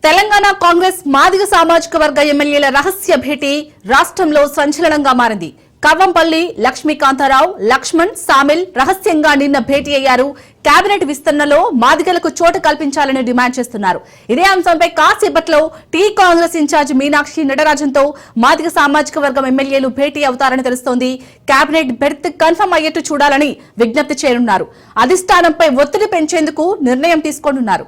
తెలంగాణ కాంగ్రెస్ మాదిగ సామాజిక వర్గ ఎమ్మెల్యేల రహస్య భేటీ రాష్ట్రంలో సంచలనంగా మారింది. కవ్వంపల్లి లక్ష్మీకాంతారావు, లక్ష్మణ్, సామిల్ రహస్యంగా నిన్న భేటీ అయ్యారు. కేబినెట్ విస్తరణలో మాదిగలకు చోటు కల్పించాలని డిమాండ్ చేస్తున్నారు. ఇదే అంశంపై కాసేపట్లో టీ కాంగ్రెస్ ఇన్ఛార్జ్ మీనాక్షి నటరాజన్తో మాదిగ సామాజిక వర్గం ఎమ్మెల్యేలు భేటీ అవుతారని తెలుస్తోంది. కేబినెట్ బెర్త్ కన్ఫర్మ్ అయ్యేట్టు చూడాలని విజ్ఞప్తి చేయనున్నారు. అధిష్టానంపై ఒత్తిడి పెంచేందుకు నిర్ణయం తీసుకోనున్నారు.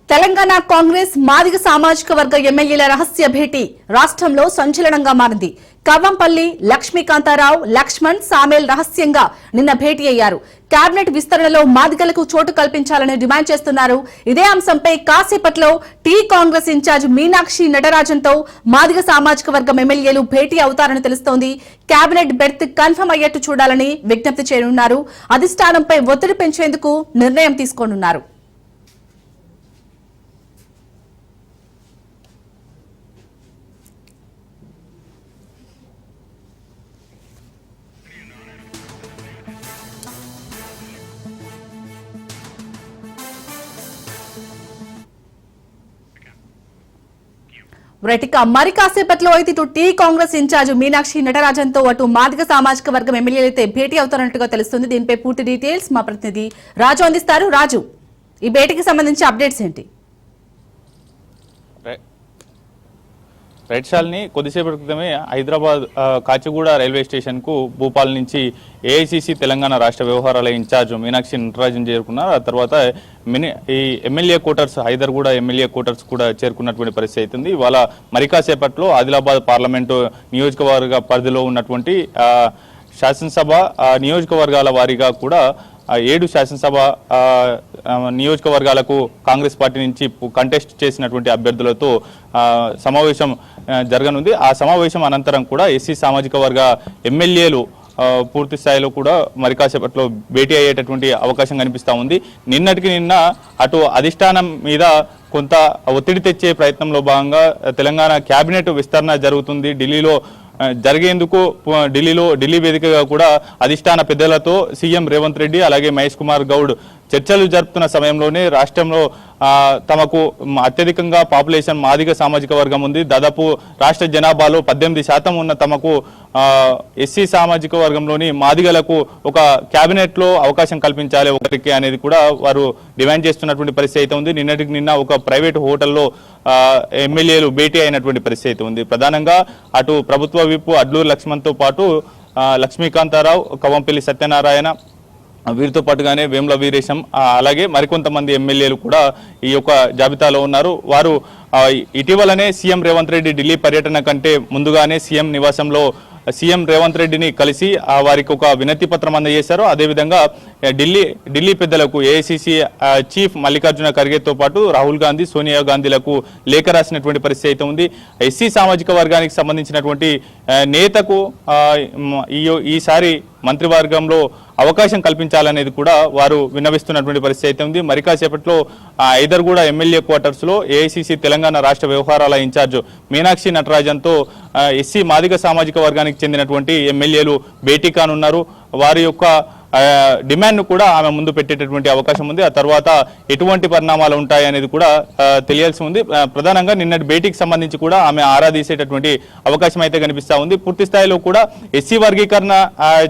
తెలంగాణ కాంగ్రెస్ మాదిగ సామాజిక వర్గ ఎమ్మెల్యేల రహస్య భేటీ రాష్ట్రంలో సంచలనంగా మారింది. కవ్వంపల్లి లక్ష్మీకాంతారావు, లక్ష్మణ్, సామేల్ రహస్యంగా నిన్న భేటీ అయ్యారు. కేబినెట్ విస్తరణలో మాదిగలకు చోటు కల్పించాలని డిమాండ్ చేస్తున్నారు. ఇదే అంశంపై కాసేపట్లో టీ కాంగ్రెస్ ఇన్ఛార్జ్ మీనాక్షి నటరాజన్తో మాదిగ సామాజిక వర్గం ఎమ్మెల్యేలు భేటీ అవుతారని తెలుస్తోంది. కేబినెట్ బెర్త్ కన్ఫర్మ్ అయ్యేట్టు చూడాలని విజ్ఞప్తి చేయనున్నారు. అధిష్టానంపై ఒత్తిడి పెంచేందుకు నిర్ణయం తీసుకోనున్నారు. మరి కాసేపట్లో అయితే ఇటు టీ కాంగ్రెస్ ఇన్ఛార్జ్ మీనాక్షి నటరాజన్తో అటు మాదిగ సామాజిక వర్గం ఎమ్మెల్యేలైతే భేటీ అవుతున్నట్టుగా తెలుస్తుంది. దీనిపై పూర్తి డీటెయిల్స్ మా ప్రతినిధి రాజు అందిస్తారు. రాజు, ఈ భేటీకి సంబంధించి అప్డేట్స్ ఏంటి? రైట్ శాలిని, కొద్దిసేపటి క్రితమే హైదరాబాద్ కాచిగూడ రైల్వే స్టేషన్ కు భూపాల్ నుంచి ఏఐసిసి తెలంగాణ రాష్ట్ర వ్యవహారాల ఇన్ఛార్జ్ మీనాక్షి నటరాజన్ చేరుకున్నారు. ఆ తర్వాత ఈ MLA quarters Hyderguda MLA quarters కూడా చేరుకున్నటువంటి పరిస్థితి అవుతుంది. ఇవాళ మరి కాసేపట్లో ఆదిలాబాద్ పార్లమెంటు నియోజకవర్గ పరిధిలో ఉన్నటువంటి శాసనసభ నియోజకవర్గాల వారీగా కూడా 7 శాసనసభ నియోజకవర్గాలకు కాంగ్రెస్ పార్టీ నుంచి కంటెస్ట్ చేసినటువంటి అభ్యర్థులతో సమావేశం జరగనుంది. ఆ సమావేశం అనంతరం కూడా ఎస్సీ సామాజిక వర్గ ఎమ్మెల్యేలు పూర్తి స్థాయిలో కూడా మరి కాసేపట్లో భేటీ అయ్యేటటువంటి అవకాశం కనిపిస్తూ ఉంది. నిన్నటికి నిన్న అటు అధిష్టానం మీద కొంత ఒత్తిడి తెచ్చే ప్రయత్నంలో భాగంగా తెలంగాణ కేబినెట్ విస్తరణ జరుగుతుంది. ఢిల్లీలో జరిగేందుకు ఢిల్లీ వేదికగా కూడా అధిష్టాన పెద్దలతో సీఎం రేవంత్ రెడ్డి అలాగే మహేష్ కుమార్ గౌడ్ చర్చలు జరుపుతున్న సమయంలోనే రాష్ట్రంలో తమకు అత్యధికంగా పాపులేషన్ మాదిగ సామాజిక వర్గం ఉంది. దాదాపు రాష్ట్ర జనాభాలో 18% ఉన్న తమకు ఎస్సీ సామాజిక వర్గంలోని మాదిగలకు ఒక కేబినెట్ లో అవకాశం కల్పించాలి ఒకరికి అనేది కూడా వారు డిమాండ్ చేస్తున్నటువంటి పరిస్థితి అయితే ఉంది. నిన్నటికి నిన్న ఒక ప్రైవేట్ హోటల్లో ఎమ్మెల్యేలు భేటీ అయినటువంటి పరిస్థితి అయితే ఉంది. ప్రధానంగా అటు ప్రభుత్వ విప్ అడ్లూరు లక్ష్మణ్తో పాటు లక్ష్మీకాంతారావు, కవ్వంపల్లి సత్యనారాయణ, వీరితో పాటుగానే వేముల వీరేశం అలాగే మరికొంతమంది ఎమ్మెల్యేలు కూడా ఈ యొక్క జాబితాలో ఉన్నారు. వారు ఇటీవలనే సీఎం రేవంత్ రెడ్డి ఢిల్లీ పర్యటన కంటే ముందుగానే సీఎం నివాసంలో సీఎం రేవంత్ రెడ్డిని కలిసి వారికి ఒక వినతి పత్రం అందజేశారు. అదేవిధంగా ఢిల్లీ పెద్దలకు ఏఐసిసి చీఫ్ మల్లికార్జున ఖర్గేతో పాటు రాహుల్ గాంధీ, సోనియా గాంధీలకు లేఖ రాసినటువంటి పరిస్థితి అయితే ఉంది. ఎస్సీ సామాజిక వర్గానికి సంబంధించినటువంటి నేతకు ఈసారి మంత్రివర్గంలో అవకాశం కల్పించాలనేది కూడా వారు విన్నవిస్తున్నటువంటి పరిస్థితి అయితే ఉంది. మరి కాసేపట్లో హైదర్గూడ ఎమ్మెల్యే క్వార్టర్స్ లో ఏఐసిసి తెలంగాణ రాష్ట్ర వ్యవహారాల ఇన్ఛార్జ్ మీనాక్షి నటరాజన్తో ఎస్సీ మాదిగ సామాజిక వర్గానికి చెందినటువంటి ఎమ్మెల్యేలు భేటీ కానున్నారు. వారి యొక్క డిమాండ్ కూడా ఆమె ముందు పెట్టేటటువంటి అవకాశం ఉంది. ఆ తర్వాత ఎటువంటి పరిణామాలు ఉంటాయి అనేది కూడా తెలియాల్సి ఉంది. ప్రధానంగా నిన్నటి భేటీకి సంబంధించి కూడా ఆమె ఆరా తీసేటటువంటి అవకాశం అయితే కనిపిస్తా ఉంది. పూర్తి స్థాయిలో కూడా ఎస్సీ వర్గీకరణ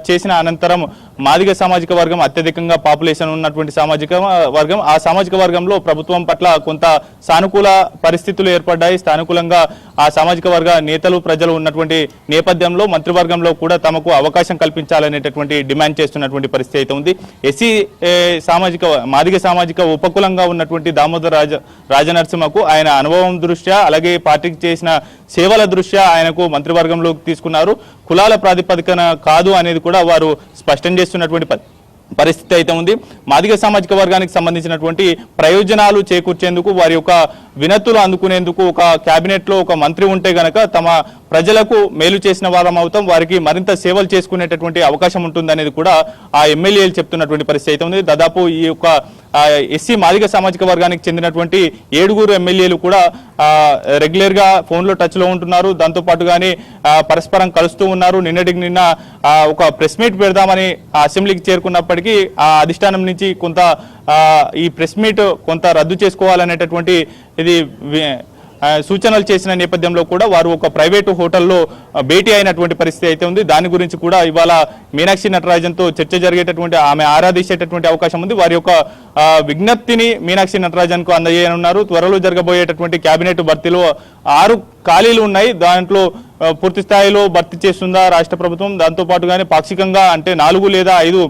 చేసిన అనంతరం మాదిగ సామాజిక వర్గం అత్యధికంగా పాపులేషన్ ఉన్నటువంటి సామాజిక వర్గం. ఆ సామాజిక వర్గంలో ప్రభుత్వం పట్ల కొంత సానుకూల పరిస్థితులు ఏర్పడ్డాయి. సానుకూలంగా ఆ సామాజిక వర్గ నేతలు ప్రజలు ఉన్నటువంటి నేపథ్యంలో మంత్రివర్గంలో కూడా తమకు అవకాశం కల్పించాలనేటటువంటి డిమాండ్ చేస్తున్నటువంటి చెప్తున్నటువంటి పరిస్థితి అయితే ఉంది. ఎస్సీ మాదిగ సామాజిక ఉపకులంగా ఉన్నటువంటి దామోదర రాజనరసింహకు ఆయన అనుభవం దృష్ట్యా అలాగే పార్టీకి చేసిన సేవల దృష్ట్యా ఆయనకు మంత్రివర్గంలోకి తీసుకున్నారు. కులాల ప్రాతిపదికన కాదు అనేది కూడా వారు స్పష్టం చేస్తున్నటువంటి పరిస్థితి అయితే ఉంది. మాదిగ సామాజిక వర్గానికి సంబంధించినటువంటి ప్రయోజనాలు చేకూర్చేందుకు వారి యొక్క వినతులు అందుకునేందుకు ఒక కేబినెట్ లో ఒక మంత్రి ఉంటే గనక తమ ప్రజలకు మేలు చేసిన వారం అవుతాం, వారికి మరింత సేవలు చేసుకునేటటువంటి అవకాశం ఉంటుంది అనేది కూడా ఆ ఎమ్మెల్యేలు చెప్తున్నటువంటి పరిస్థితి అయితే ఉంది. దాదాపు ఈ యొక్క ఎస్సీ మాదిగ సామాజిక వర్గానికి చెందినటువంటి 7 ఎమ్మెల్యేలు కూడా రెగ్యులర్ గా ఫోన్ లో టచ్ లో ఉంటున్నారు. దాంతో పాటుగానే పరస్పరం కలుస్తూ ఉన్నారు. నిన్న ఒక ప్రెస్ మీట్ పెడదామని అసెంబ్లీకి చేరుకున్నప్పటికీ ఆ అధిష్టానం నుంచి కొంత ఈ ప్రెస్ మీట్ కొంత రద్దు చేసుకోవాలనేటటువంటి ఇది సూచనలు చేసిన నేపథ్యంలో కూడా వారు ఒక ప్రైవేటు హోటల్లో భేటీ అయినటువంటి పరిస్థితి అయితే ఉంది. దాని గురించి కూడా ఇవాళ మీనాక్షి నటరాజన్తో చర్చ జరిగేటటువంటి ఆమె ఆరాధించేటటువంటి అవకాశం ఉంది. వారి యొక్క విజ్ఞప్తిని మీనాక్షి నటరాజన్కు అందజేయనున్నారు. త్వరలో జరగబోయేటటువంటి కేబినెట్ భర్తీలో 6 ఖాళీలు ఉన్నాయి. దాంట్లో పూర్తి స్థాయిలో భర్తీ చేస్తుందా రాష్ట్ర ప్రభుత్వం, దాంతో పాటుగానే పాక్షికంగా అంటే 4 లేదా 5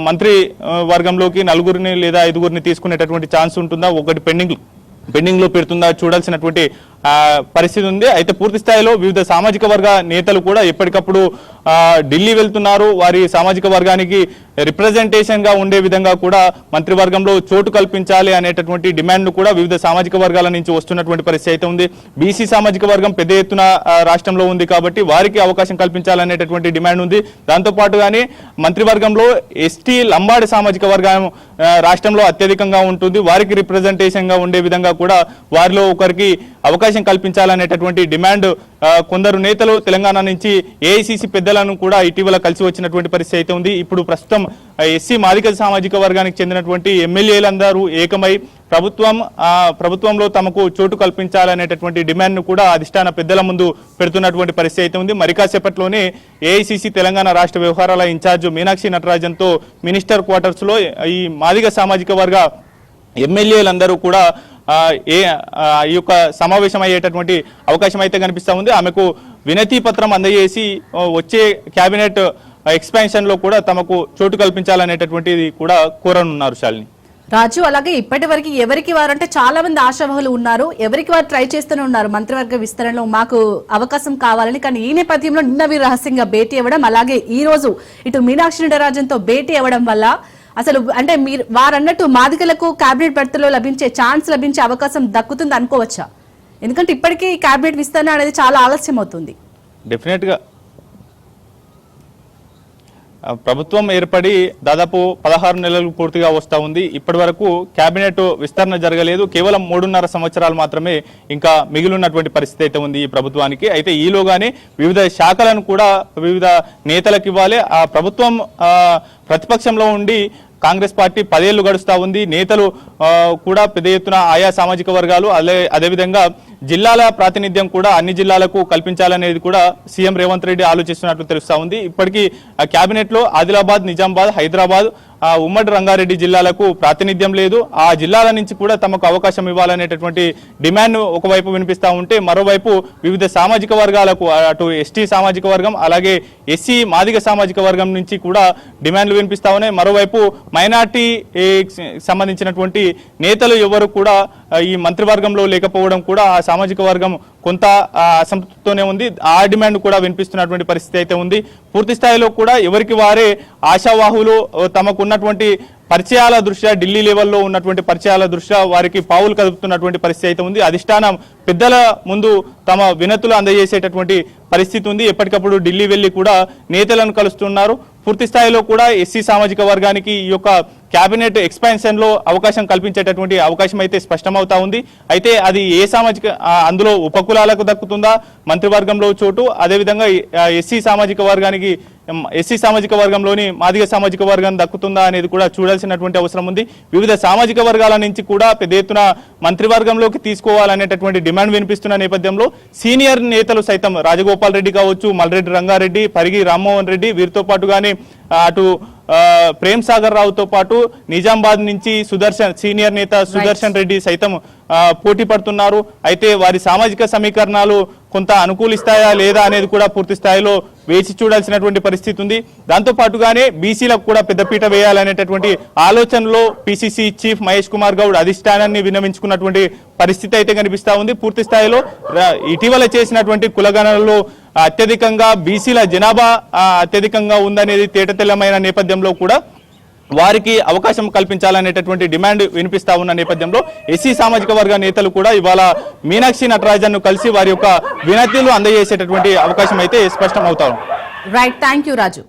మంత్రి వర్గంలోకి 4 లేదా 5 తీసుకునేటటువంటి ఛాన్స్ ఉంటుందా, ఒకటి పెండింగ్ లో పెడుతుందా చూడాల్సినటువంటి పరిస్థితి ఉంది. అయితే పూర్తి స్థాయిలో వివిధ సామాజిక వర్గ నేతలు కూడా ఎప్పటికప్పుడు ఢిల్లీ వెళ్తున్నారు. వారి సామాజిక వర్గానికి రిప్రజెంటేషన్ గా ఉండే విధంగా కూడా మంత్రివర్గంలో చోటు కల్పించాలి అనేటటువంటి డిమాండ్ కూడా వివిధ సామాజిక వర్గాల నుంచి వస్తున్నటువంటి పరిస్థితి అయితే ఉంది. బీసీ సామాజిక వర్గం పెద్ద ఎత్తున రాష్ట్రంలో ఉంది కాబట్టి వారికి అవకాశం కల్పించాలనేటటువంటి డిమాండ్ ఉంది. దాంతో పాటుగానే మంత్రివర్గంలో ఎస్టీ లంబాడి సామాజిక వర్గం రాష్ట్రంలో అత్యధికంగా ఉంటుంది. వారికి రిప్రజెంటేషన్ గా ఉండే విధంగా కూడా వారిలో ఒకరికి అవకాశం కల్పించాలనేటటువంటి డిమాండ్ కొందరు నేతలు తెలంగాణ నుంచి ఏఐసిసి పెద్దలను కూడా ఇటీవల కలిసి వచ్చినటువంటి పరిస్థితి అయితే ఉంది. ఇప్పుడు ప్రస్తుతం ఎస్సీ మాదిగ సామాజిక వర్గానికి చెందినటువంటి ఎమ్మెల్యేలందరూ ఏకమై ప్రభుత్వంలో తమకు చోటు కల్పించాలనేటటువంటి డిమాండ్ ను కూడా అధిష్టాన పెద్దల ముందు పెడుతున్నటువంటి పరిస్థితి అయితే ఉంది. మరి కాసేపట్లోనే ఏఐసిసి తెలంగాణ రాష్ట్ర వ్యవహారాల ఇన్ఛార్జ్ మీనాక్షి నటరాజన్తో మినిస్టర్ క్వార్టర్స్ లో ఈ మాదిగ సామాజిక వర్గ ఎమ్మెల్యేలందరూ కూడా ఈ యొక్క సమావేశం అయ్యేటటువంటి అవకాశం అయితే కనిపిస్తా ఉంది. ఆమెకు వినతి పత్రం అందజేసి వచ్చే కేబినెట్ ఎక్స్పాన్షన్ లో కూడా తమకు చోటు కల్పించాలనేటటువంటిది కూడా కోరనున్నారు శాలిని. రాజు, అలాగే ఇప్పటి వరకు ఎవరికి వారు అంటే చాలా మంది ఆశావహులు ఉన్నారు, ఎవరికి వారు ట్రై చేస్తూనే ఉన్నారు మంత్రివర్గ విస్తరణలో మాకు అవకాశం కావాలని. కానీ ఈ నేపథ్యంలో నిన్న వీరు రహస్యంగా భేటీ అవ్వడం, అలాగే ఈ రోజు ఇటు మీనాక్షి నటరాజన్తో భేటీ అవ్వడం వల్ల అసలు అంటే మీరు వారన్నట్టు మాదిగలకు కేబినెట్ భర్తీలో లభించే అవకాశం దక్కుతుంది అనుకోవచ్చా? ఎందుకంటే ఇప్పటికీ కేబినెట్ విస్తరణ అనేది చాలా ఆలస్యం అవుతుంది. డెఫినెట్ గా ప్రభుత్వం ఏర్పడి దాదాపు 16 నెలలు పూర్తిగా వస్తా ఉంది. ఇప్పటి వరకు కేబినెట్ విస్తరణ జరగలేదు. కేవలం 3.5 సంవత్సరాలు మాత్రమే ఇంకా మిగిలినటువంటి పరిస్థితి అయితే ఉంది ఈ ప్రభుత్వానికి. అయితే ఈలోగానే వివిధ శాఖలను కూడా వివిధ నేతలకు ఇవ్వాలి. ఆ ప్రభుత్వం ప్రతిపక్షంలో ఉండి కాంగ్రెస్ పార్టీ 10 ఏళ్లు గడుస్తా ఉంది. నేతలు కూడా పెద్ద ఎత్తున ఆయా సామాజిక వర్గాలు అదేవిధంగా జిల్లాల ప్రాతినిధ్యం కూడా అన్ని జిల్లాలకు కల్పించాలనేది కూడా సీఎం రేవంత్ రెడ్డి ఆలోచిస్తున్నట్లు తెలుస్తా ఉంది. ఇప్పటికీ కేబినెట్ లో ఆదిలాబాద్, నిజామాబాద్, హైదరాబాద్, ఉమ్మడి రంగారెడ్డి జిల్లాలకు ప్రాతినిధ్యం లేదు. ఆ జిల్లాల నుంచి కూడా తమకు అవకాశం ఇవ్వాలనేటటువంటి డిమాండ్ ఒకవైపు వినిపిస్తా ఉంటే, మరోవైపు వివిధ సామాజిక వర్గాలకు అటు ఎస్టీ సామాజిక వర్గం అలాగే ఎస్సీ మాదిగ సామాజిక వర్గం నుంచి కూడా డిమాండ్లు వినిపిస్తా ఉన్నాయి. మరోవైపు మైనార్టీ సంబంధించినటువంటి నేతలు ఎవరు కూడా ఈ మంత్రివర్గంలో లేకపోవడం కూడా ఆ సామాజిక వర్గం కొంత అసంతృప్తితోనే ఉంది. ఆ డిమాండ్ కూడా వినిపిస్తున్నటువంటి పరిస్థితి అయితే ఉంది. పూర్తి స్థాయిలో కూడా ఎవరికి వారే ఆశావాహులు తమకు ఉన్నటువంటి పరిచయాల దృష్ట్యా, ఢిల్లీ లెవెల్లో ఉన్నటువంటి పరిచయాల దృష్ట్యా వారికి పావులు కదుపుతున్నటువంటి పరిస్థితి అయితే ఉంది. అధిష్టానం పెద్దల ముందు తమ వినతులు అందజేసేటటువంటి పరిస్థితి ఉంది. ఎప్పటికప్పుడు ఢిల్లీ వెళ్లి కూడా నేతలను కలుస్తున్నారు. పూర్తి స్థాయిలో కూడా ఎస్సీ సామాజిక వర్గానికి ఈ యొక్క కేబినెట్ ఎక్స్పాన్షన్ లో అవకాశం కల్పించేటటువంటి అవకాశం అయితే స్పష్టమవుతా ఉంది. అయితే అది ఏ సామాజిక అందులో ఉపకులాలకు దక్కుతుందా మంత్రివర్గంలో చోటు, అదేవిధంగా ఎస్సీ సామాజిక వర్గంలోని మాదిగ సామాజిక వర్గం దక్కుతుందా అనేది కూడా చూడాల్సినటువంటి అవసరం ఉంది. వివిధ సామాజిక వర్గాల నుంచి కూడా పెద్ద ఎత్తున మంత్రివర్గంలోకి తీసుకోవాలనేటటువంటి డిమాండ్ వినిపిస్తున్న నేపథ్యంలో సీనియర్ నేతలు సైతం రాజగోపాల్ రెడ్డి కావచ్చు, మల్రెడ్డి రంగారెడ్డి, పరిగి రామ్మోహన్ రెడ్డి, వీరితో పాటుగానే అటు ప్రేమ్ సాగర్ రావుతో పాటు నిజామాబాద్ నుంచి సీనియర్ నేత సుదర్శన్ రెడ్డి సైతం పోటీ పడుతున్నారు. అయితే వారి సామాజిక సమీకరణాలు కొంత అనుకూలిస్తాయా లేదా అనేది కూడా పూర్తి స్థాయిలో వేచి చూడాల్సినటువంటి పరిస్థితి ఉంది. దాంతో పాటుగానే బీసీలకు కూడా పెద్దపీట వేయాలనేటటువంటి ఆలోచనలో పిసిసి చీఫ్ మహేష్ కుమార్ గౌడ్ అధిష్టానాన్ని విన్నవించుకున్నటువంటి పరిస్థితి అయితే కనిపిస్తా ఉంది. పూర్తి స్థాయిలో ఇటీవల చేసినటువంటి కులగణనలో అత్యధికంగా బీసీల జనాభా అత్యధికంగా ఉందనేది తేటతెల్లమైన నేపథ్యంలో కూడా వారికి అవకాశం కల్పించాలనేటటువంటి డిమాండ్ వినిపిస్తా ఉన్న నేపథ్యంలో ఎస్సీ సామాజిక వర్గ నేతలు కూడా ఇవాళ మీనాక్షి నటరాజన్ ను కలిసి వారి యొక్క వినతులు అందజేసేటటువంటి అవకాశం అయితే స్పష్టం అవుతా ఉంది. Right, thank you Raju.